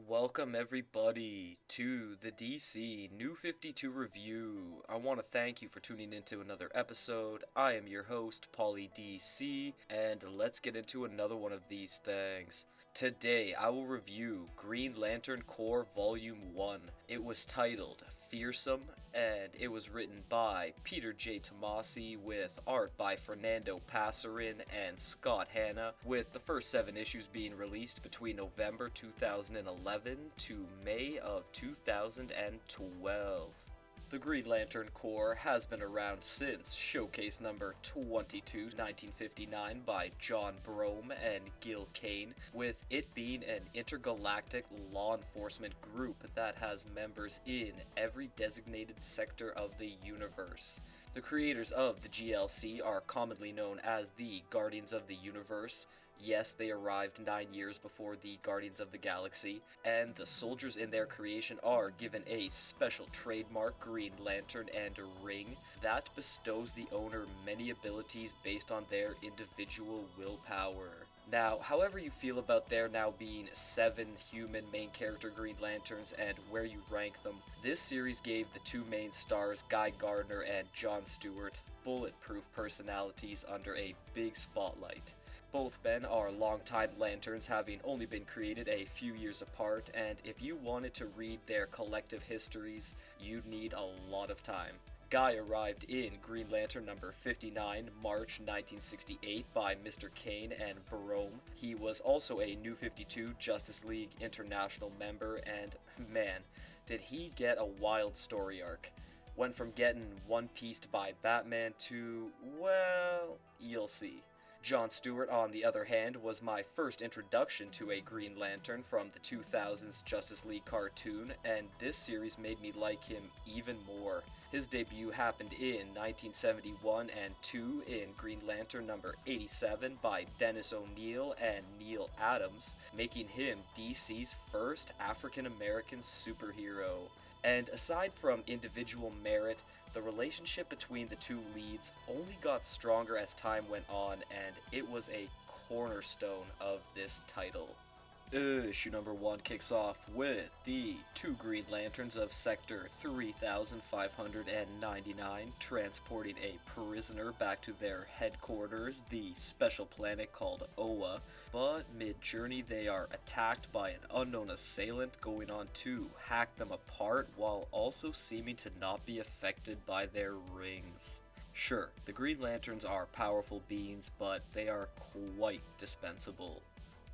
Welcome everybody to the DC New 52 review. I want to thank you for tuning into another episode. I am your host, Pauly DC, and let's get into another one of these things. Today, I will review Green Lantern Corps Vol.1. It was titled Fearsome, and it was written by Peter J. Tomasi with art by Fernando Pasarin and Scott Hanna, with the first 7 issues being released between November 2011 to May of 2012. The Green Lantern Corps has been around since Showcase number 22, 1959 by John Brome and Gil Kane, with it being an intergalactic law enforcement group that has members in every designated sector of the universe. The creators of the GLC are commonly known as the Guardians of the Universe. Yes, they arrived 9 years before the Guardians of the Galaxy, and the soldiers in their creation are given a special trademark Green Lantern and a ring that bestows the owner many abilities based on their individual willpower. Now, however you feel about there now being 7 human main character Green Lanterns and where you rank them, this series gave the 2 main stars, Guy Gardner and John Stewart, bulletproof personalities under a big spotlight. Both men are longtime Lanterns, having only been created a few years apart, and if you wanted to read their collective histories, you'd need a lot of time. Guy arrived in Green Lantern number 59, March 1968 by Mr. Kane and Brome. He was also a New 52 Justice League International member, and man, did he get a wild story arc. Went from getting one-pieced by Batman to, well, you'll see. John Stewart, on the other hand, was my first introduction to a Green Lantern from the 2000s Justice League cartoon, and this series made me like him even more. His debut happened in 1971 and 2 in Green Lantern number 87 by Dennis O'Neil and Neil Adams, making him DC's first African-American superhero. And aside from individual merit, the relationship between the 2 leads only got stronger as time went on, and it was a cornerstone of this title. Issue number 1 kicks off with the 2 Green Lanterns of Sector 3599 transporting a prisoner back to their headquarters, the special planet called Oa, but mid-journey they are attacked by an unknown assailant going on to hack them apart while also seeming to not be affected by their rings. Sure, the Green Lanterns are powerful beings, but they are quite dispensable.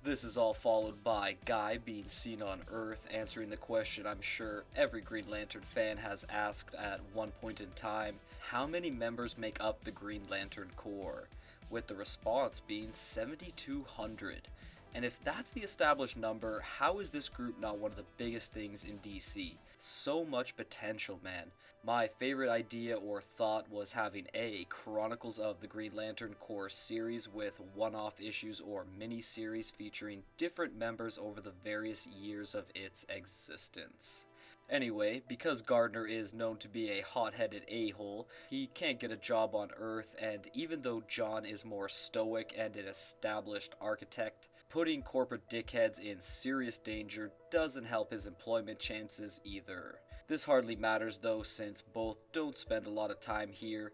This is all followed by Guy being seen on Earth, answering the question I'm sure every Green Lantern fan has asked at one point in time: how many members make up the Green Lantern Corps? With the response being 7,200. And if that's the established number, how is this group not one of the biggest things in DC? So much potential, man. My favorite idea or thought was having a Chronicles of the Green Lantern Corps series with one-off issues or mini-series featuring different members over the various years of its existence. Anyway, because Gardner is known to be a hot-headed a-hole, he can't get a job on Earth, and even though John is more stoic and an established architect, putting corporate dickheads in serious danger doesn't help his employment chances either. This hardly matters though, since both don't spend a lot of time here.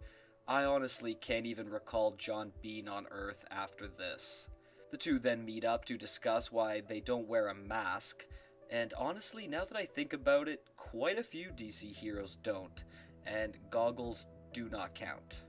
I honestly can't even recall John being on Earth after this. The 2 then meet up to discuss why they don't wear a mask. And honestly, now that I think about it, quite a few DC heroes don't, and goggles do not count.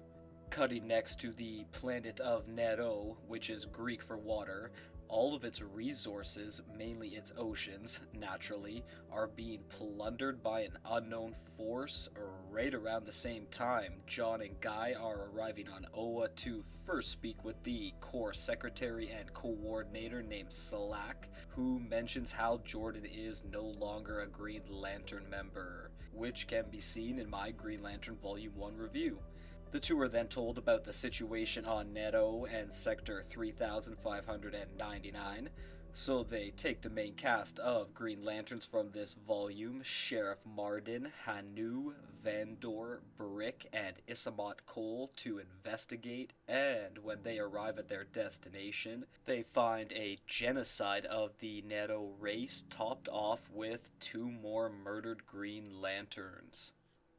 Cutting next to the planet of Nero, which is Greek for water, all of its resources, mainly its oceans, naturally, are being plundered by an unknown force. Right around the same time, John and Guy are arriving on Oa to first speak with the Corps Secretary and Coordinator named Slack, who mentions how Jordan is no longer a Green Lantern member, which can be seen in my Green Lantern Vol.1 review. The 2 are then told about the situation on Neto and Sector 3599. So they take the main cast of Green Lanterns from this volume, Sheriff Marden, Hanu, Vandor, Brick, and Isamat Cole, to investigate, and when they arrive at their destination, they find a genocide of the Nero race topped off with 2 more murdered Green Lanterns.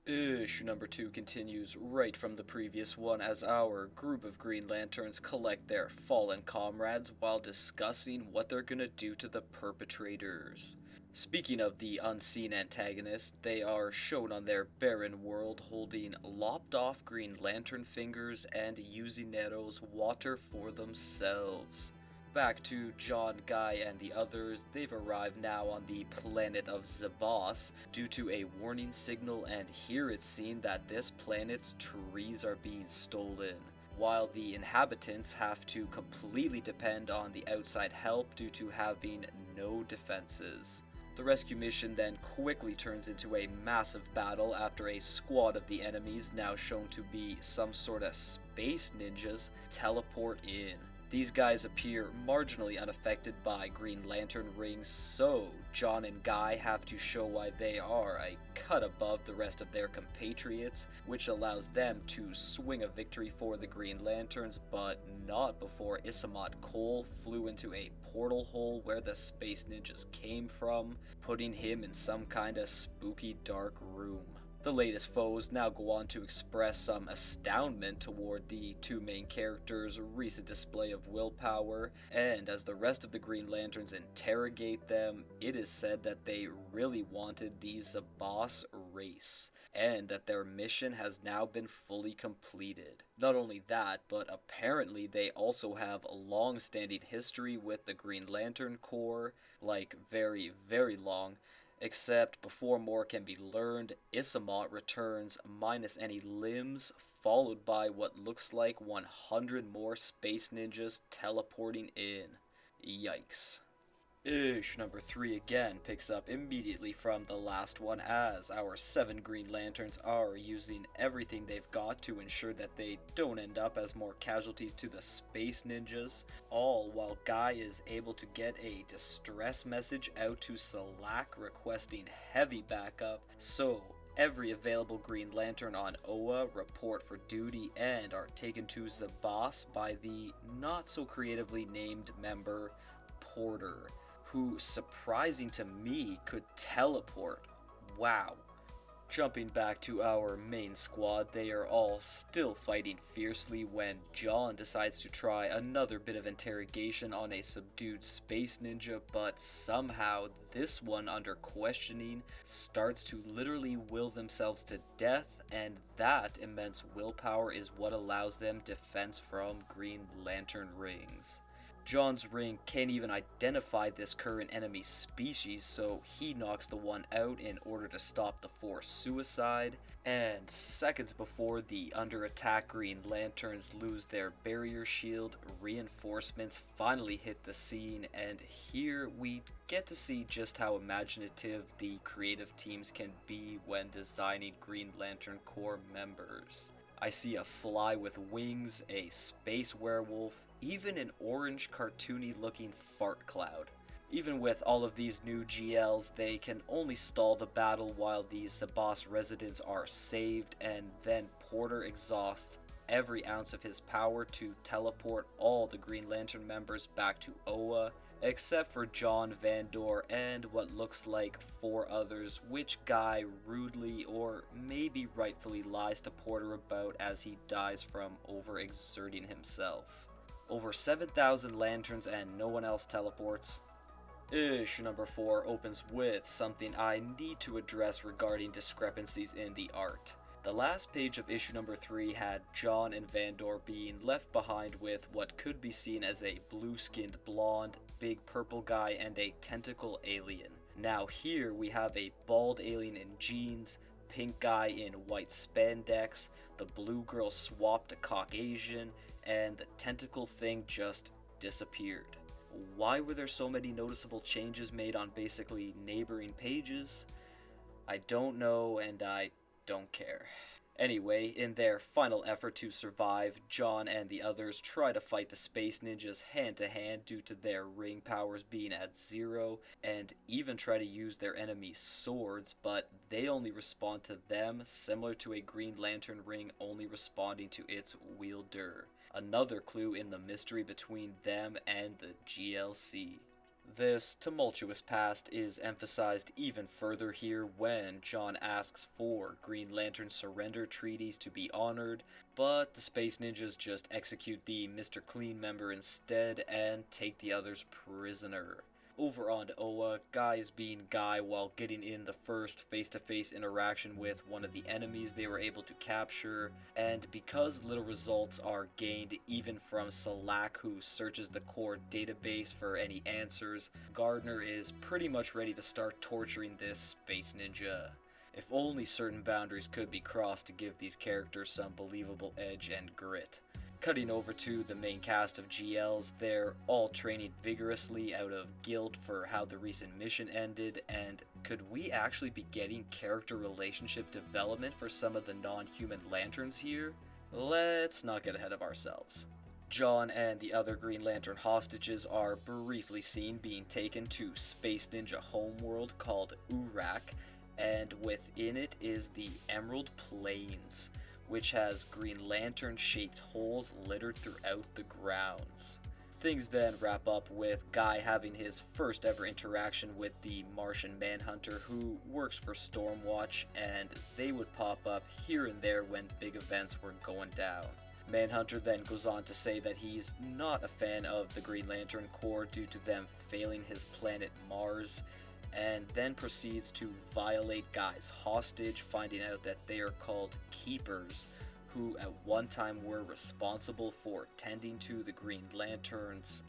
Issue number 2 continues right from the previous one as our group of Green Lanterns collect their fallen comrades while discussing what they're gonna do to the perpetrators. Speaking of the unseen antagonists, they are shown on their barren world holding lopped off Green Lantern fingers and using Nero's water for themselves. Back to John, Guy, and the others, they've arrived now on the planet of Zabos due to a warning signal, and here it's seen that this planet's trees are being stolen, while the inhabitants have to completely depend on the outside help due to having no defenses. The rescue mission then quickly turns into a massive battle after a squad of the enemies, now shown to be some sort of space ninjas, teleport in. These guys appear marginally unaffected by Green Lantern rings, so John and Guy have to show why they are a cut above the rest of their compatriots, which allows them to swing a victory for the Green Lanterns, but not before Isamat Cole flew into a portal hole where the space ninjas came from, putting him in some kinda spooky dark room. The latest foes now go on to express some astoundment toward the 2 main characters' recent display of willpower, and as the rest of the Green Lanterns interrogate them, it is said that they really wanted the Zabos race, and that their mission has now been fully completed. Not only that, but apparently they also have a long-standing history with the Green Lantern Corps, like very, very long. Except before more can be learned, Isamat returns minus any limbs, followed by what looks like 100 more space ninjas teleporting in. Yikes. Issue number 3 again picks up immediately from the last one as our 7 Green Lanterns are using everything they've got to ensure that they don't end up as more casualties to the space ninjas, all while Guy is able to get a distress message out to Salak requesting heavy backup, so every available Green Lantern on Oa report for duty and are taken to Zabos by the not so creatively named member Porter, who, surprising to me, could teleport. Wow. Jumping back to our main squad, they are all still fighting fiercely when John decides to try another bit of interrogation on a subdued space ninja, but somehow this one, under questioning, starts to literally will themselves to death, and that immense willpower is what allows them defense from Green Lantern rings. John's ring can't even identify this current enemy species, so he knocks the one out in order to stop the forced suicide, and seconds before the under attack Green Lanterns lose their barrier shield, reinforcements finally hit the scene, and here we get to see just how imaginative the creative teams can be when designing Green Lantern Corps members. I see a fly with wings, a space werewolf, even an orange cartoony looking fart cloud. Even with all of these new GLs, they can only stall the battle while the Zabos residents are saved, and then Porter exhausts every ounce of his power to teleport all the Green Lantern members back to Oa, except for John, Vandor, and what looks like 4 others, which Guy rudely or maybe rightfully lies to Porter about as he dies from overexerting himself. Over 7,000 lanterns and no one else teleports. Issue number 4 opens with something I need to address regarding discrepancies in the art. The last page of issue number 3 had John and Vandor being left behind with what could be seen as a blue-skinned blonde, big purple guy, and a tentacle alien. Now here we have a bald alien in jeans, pink guy in white spandex, the blue girl swapped to Caucasian, and the tentacle thing just disappeared. Why were there so many noticeable changes made on basically neighboring pages? I don't know, and I don't care. Anyway, in their final effort to survive, John and the others try to fight the Space Ninjas hand to hand due to their ring powers being at 0, and even try to use their enemies' swords, but they only respond to them, similar to a Green Lantern ring only responding to its wielder. Another clue in the mystery between them and the GLC. This tumultuous past is emphasized even further here when John asks for Green Lantern surrender treaties to be honored, but the Space Ninjas just execute the Mr. Clean member instead and take the others prisoner. Over on Oa, Guy is being Guy while getting in the first face-to-face interaction with one of the enemies they were able to capture, and because little results are gained even from Salak, who searches the core database for any answers, Gardner is pretty much ready to start torturing this space ninja. If only certain boundaries could be crossed to give these characters some believable edge and grit. Cutting over to the main cast of GLs, they're all training vigorously out of guilt for how the recent mission ended, and could we actually be getting character relationship development for some of the non-human lanterns here? Let's not get ahead of ourselves. John and the other Green Lantern hostages are briefly seen being taken to Space Ninja homeworld called Urak, and within it is the Emerald Plains, which has Green Lantern-shaped holes littered throughout the grounds. Things then wrap up with Guy having his first ever interaction with the Martian Manhunter, who works for Stormwatch, and they would pop up here and there when big events were going down. Manhunter then goes on to say that he's not a fan of the Green Lantern Corps due to them failing his planet Mars, and then proceeds to violate Guy's hostage, finding out that they are called Keepers, who at one time were responsible for tending to the Green lanterns,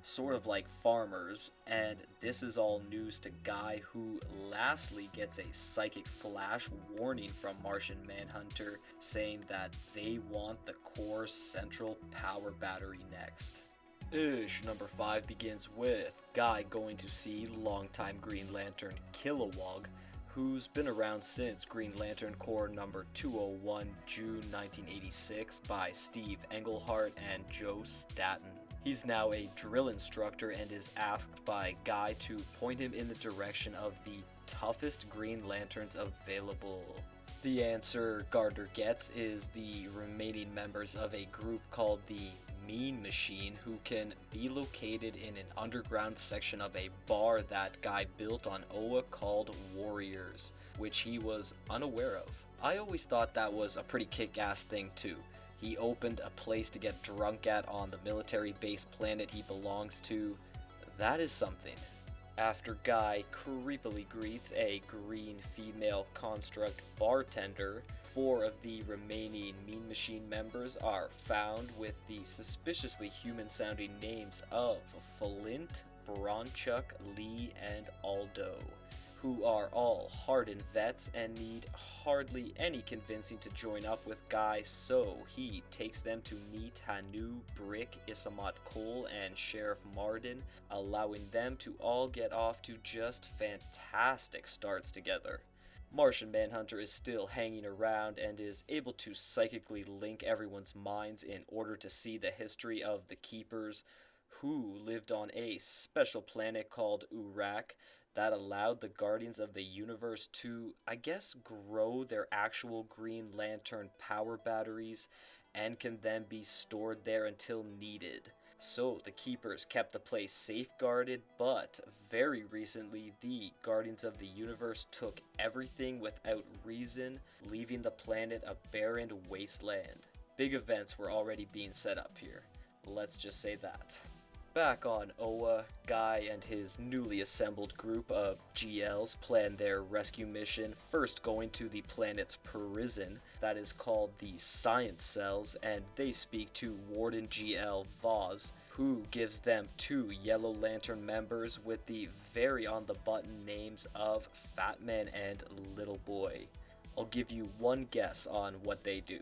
sort of like farmers, and this is all news to Guy, who lastly gets a psychic flash warning from Martian Manhunter saying that they want the Corps' central power battery next. Number 5 begins with Guy going to see longtime Green Lantern Kilowog, who's been around since Green Lantern Corps number 201, June 1986 by Steve Englehart and Joe Staton. He's now a drill instructor and is asked by Guy to point him in the direction of the toughest Green Lanterns available. The answer Gardner gets is the remaining members of a group called the Mean Machine, who can be located in an underground section of a bar that Guy built on Oa called Warriors, which he was unaware of. I always thought that was a pretty kick-ass thing too. He opened a place to get drunk at on the military base planet he belongs to. That is something. After Guy creepily greets a green female construct bartender, 4 of the remaining Mean Machine members are found with the suspiciously human-sounding names of Flint, Bronchuk, Lee, and Aldo, who are all hardened vets and need hardly any convincing to join up with Guy, so he takes them to meet Hanu, Brick, Isamat Cole, and Sheriff Marden, allowing them to all get off to just fantastic starts together. Martian Manhunter is still hanging around and is able to psychically link everyone's minds in order to see the history of the Keepers, who lived on a special planet called Urak that allowed the Guardians of the Universe to, I guess, grow their actual Green Lantern power batteries and can then be stored there until needed. So the Keepers kept the place safeguarded, but very recently the Guardians of the Universe took everything without reason, leaving the planet a barren wasteland. Big events were already being set up here. Let's just say that. Back on Oa, Guy and his newly assembled group of GLs plan their rescue mission, first going to the planet's prison that is called the Science Cells, and they speak to Warden GL Vaz, who gives them 2 Yellow Lantern members with the very on-the-button names of Fat Man and Little Boy. I'll give you one guess on what they do.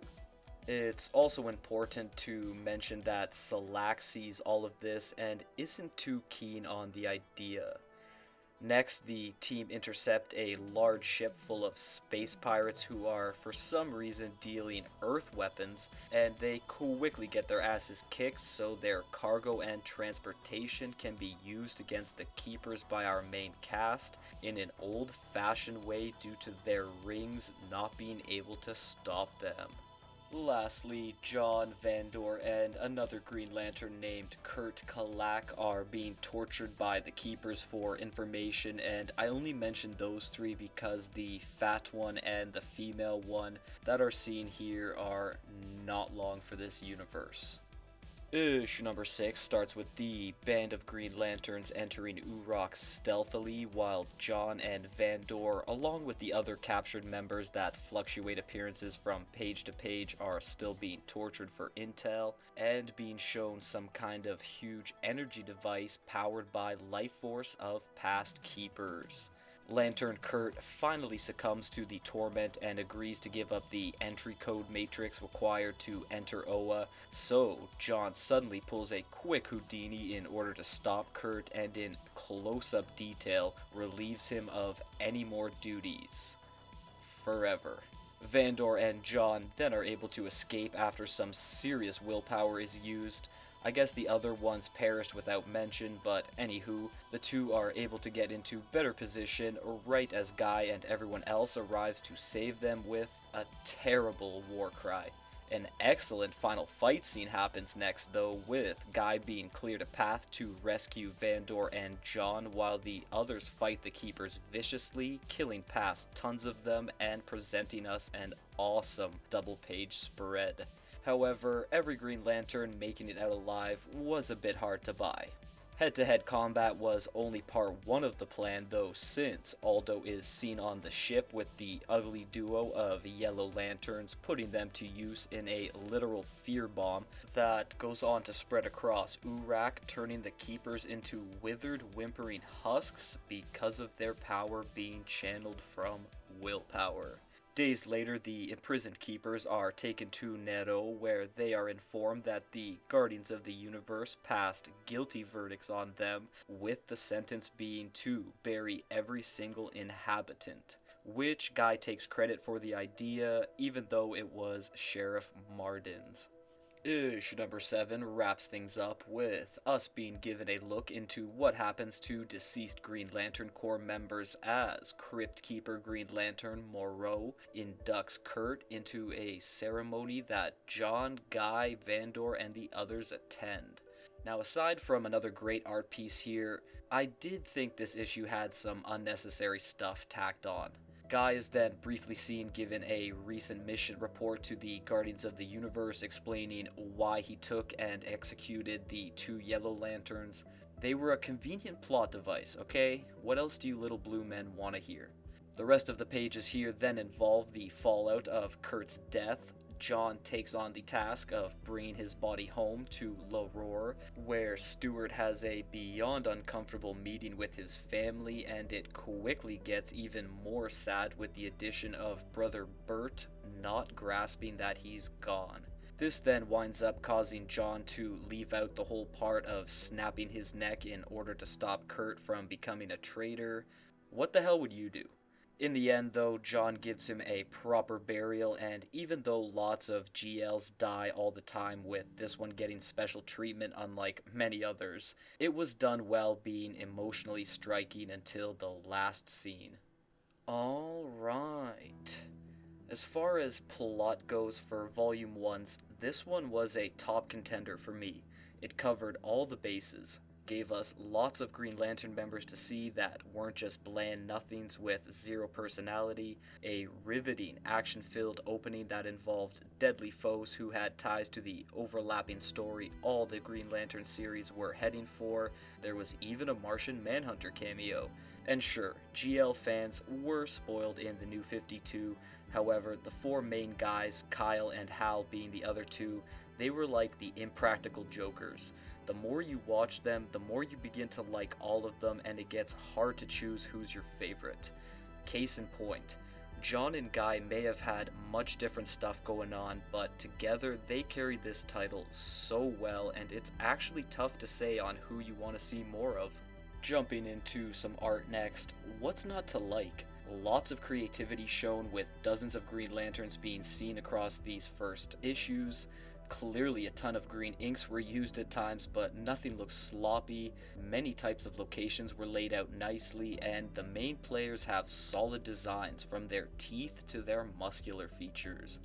It's also important to mention that Salak sees all of this and isn't too keen on the idea. Next, the team intercept a large ship full of space pirates who are, for some reason, dealing earth weapons, and they quickly get their asses kicked so their cargo and transportation can be used against the keepers by our main cast in an old-fashioned way due to their rings not being able to stop them. Lastly, John, Vandor, and another Green Lantern named Kurt Kalak are being tortured by the Keepers for information, and I only mention those three because the fat one and the female one that are seen here are not long for this universe. Issue number 6 starts with the band of Green Lanterns entering Urok stealthily while John and Vandor, along with the other captured members that fluctuate appearances from page to page, are still being tortured for intel and being shown some kind of huge energy device powered by life force of past keepers. Lantern Kurt finally succumbs to the torment and agrees to give up the entry code matrix required to enter Oa, so John suddenly pulls a quick Houdini in order to stop Kurt and in close-up detail relieves him of any more duties. Forever. Vandor and John then are able to escape after some serious willpower is used. I guess the other ones perished without mention, but anywho, the two are able to get into better position right as Guy and everyone else arrives to save them with a terrible war cry. An excellent final fight scene happens next though, with Guy being cleared a path to rescue Vandor and John while the others fight the Keepers viciously, killing past tons of them and presenting us an awesome double-page spread. However, every Green Lantern making it out alive was a bit hard to buy. Head-to-head combat was only part 1 of the plan though, since Aldo is seen on the ship with the ugly duo of Yellow Lanterns, putting them to use in a literal fear bomb that goes on to spread across Urok, turning the Keepers into withered, whimpering husks because of their power being channeled from willpower. Days later, the imprisoned Keepers are taken to Nero, where they are informed that the Guardians of the Universe passed guilty verdicts on them, with the sentence being to bury every single inhabitant, which Guy takes credit for the idea, even though it was Sheriff Marden's. Issue number 7 wraps things up with us being given a look into what happens to deceased Green Lantern Corps members as Crypt Keeper Green Lantern Moreau inducts Kurt into a ceremony that John, Guy, Vandor, and the others attend. Now, aside from another great art piece here, I did think this issue had some unnecessary stuff tacked on. Guy is then briefly seen given a recent mission report to the Guardians of the Universe explaining why he took and executed the 2 Yellow Lanterns. They were a convenient plot device, okay? What else do you little blue men want to hear? The rest of the pages here then involve the fallout of Kurt's death. John takes on the task of bringing his body home to L'Aurore, where Stewart has a beyond uncomfortable meeting with his family, and it quickly gets even more sad with the addition of Brother Bert not grasping that he's gone. This then winds up causing John to leave out the whole part of snapping his neck in order to stop Kurt from becoming a traitor. What the hell would you do? In the end, though, John gives him a proper burial, and even though lots of GLs die all the time, with this one getting special treatment unlike many others, it was done well, being emotionally striking until the last scene. Alright. As far as plot goes for Volume 1's, this one was a top contender for me. It covered all the bases, gave us lots of Green Lantern members to see that weren't just bland nothings with zero personality, a riveting action-filled opening that involved deadly foes who had ties to the overlapping story all the Green Lantern series were heading for. There was even a Martian Manhunter cameo. And sure, GL fans were spoiled in the New 52, however, the 4 main guys, Kyle and Hal being the other 2, they were like the impractical jokers. The more you watch them, the more you begin to like all of them, and it gets hard to choose who's your favorite. Case in point, John and Guy may have had much different stuff going on, but together they carried this title so well, and it's actually tough to say on who you want to see more of. Jumping into some art next, what's not to like? Lots of creativity shown with dozens of Green Lanterns being seen across these first issues. Clearly a ton of green inks were used at times, but nothing looks sloppy. Many types of locations were laid out nicely, and the main players have solid designs from their teeth to their muscular features.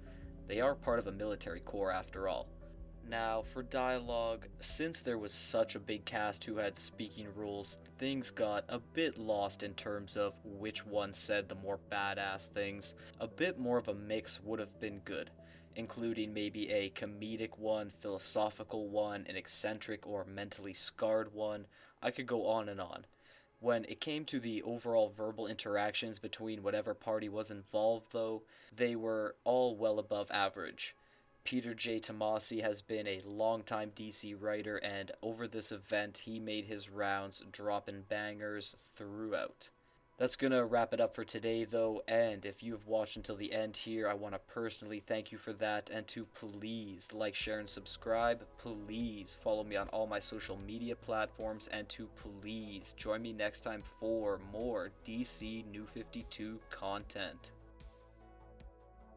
They are part of a military corps after all. Now, for dialogue, since there was such a big cast who had speaking roles, things got a bit lost in terms of which one said the more badass things. A bit more of a mix would have been good, including maybe a comedic one, philosophical one, an eccentric or mentally scarred one. I could go on and on. When it came to the overall verbal interactions between whatever party was involved, though, they were all well above average. Peter J. Tomasi has been a longtime DC writer, and over this event, he made his rounds dropping bangers throughout. That's gonna wrap it up for today, though, and if you've watched until the end here, I want to personally thank you for that, and to please like, share, and subscribe. Please follow me on all my social media platforms, and to please join me next time for more DC New 52 content.